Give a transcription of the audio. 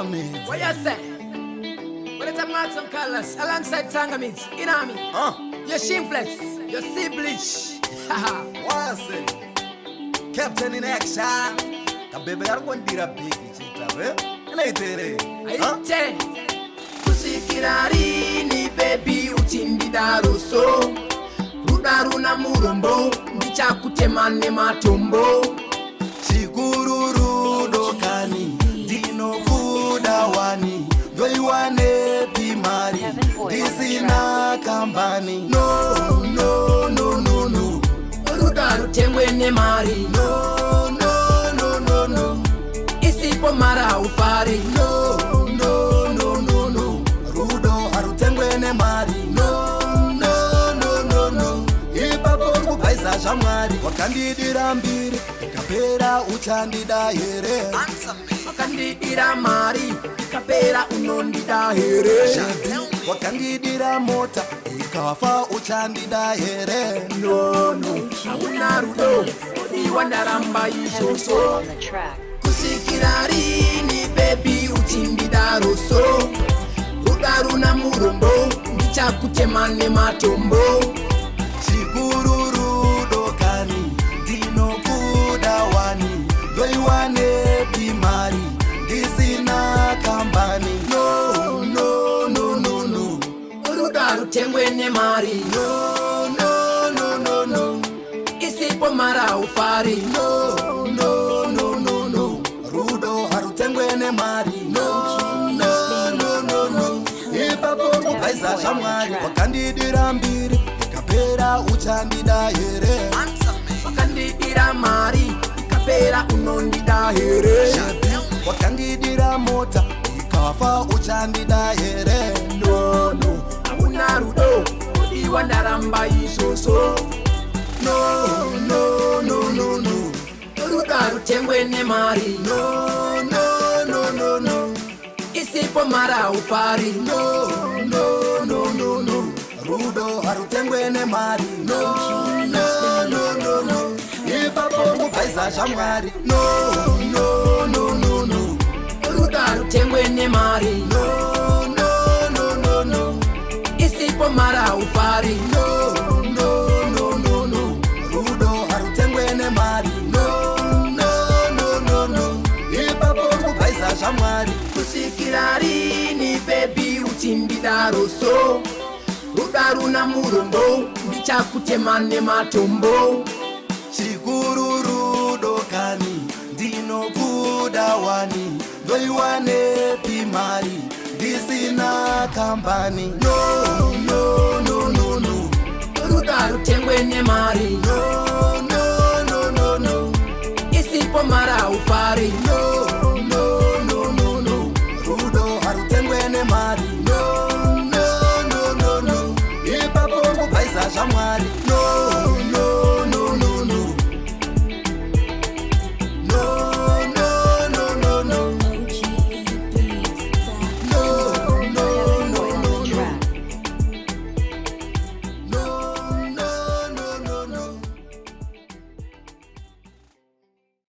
Tsangamidzi. What you say? Well, it's a Max and Colors alongside Tsangamidzi. You know me? You're Shimflex. You're Sea Bleach. Haha. Wase. Captain in action. Kabebe yarikondira big chita. Inaitere. Aite. Kusikirarini baby uchindida ruso. Rudaruna murombo. Ndichakutemane matombo. Chigururu dokani. Dino kudawani. Yoiwane pimari. Disina kambani. No. Rudaru tengwe ne mari. No. Isipo mara ufari. No. Rudo harutengwe ne mari. No. Ipapo kupaisa shamwari. Wakandidira mbiri. Ikapera uchandida here. Wakandidira mari. Ikapera unondida here. Wakandidira mota. Ikafa uchandida here. No. Hakuna rudo. Iwandaramba isoso. Kusikirarini baby uchindida roso. Rudaruna murombo. Ndichakutemane matombo. Chigururu dokani. Dino kudawani. Yoiwane pimari. Disina kambani. No. Rudaru tengwe ne mari. No. Isipo mara ufari. No. Rudo harutengwe ne mari. No. Ipapo kupaisa shamwari. Wakandidira mbiri. Ikapera uchandida here. Wakandidira mari. Ikapera unondida here. Wakandidira mota. Ikafa uchandida here. No. Hakuna rudo. Iwandaramba isoso. No. Rudaru tengwe ne mari. No. Isipo mara ufari. No. Rudo harutengwe ne mari. No. Ipapo kupaisa shamwari. No. Rudaru tengwe ne mari. No. Isipo mara ufari. No. Rudo harutengwe ne mari. No. Ipapo kupaisa shamwari. Kusikirarini baby uchindida roso. Rudaruna murombo. Ndichakutemane matombo. Chigururu dokani. Dino kudawani. Yoiwane pimari. Disina kambani. No. Rudaru tengwe ne mari. No. Isipo mara ufari. No. Rudo harutengwe ne mari. No. Ipapo kupaisa shamwari.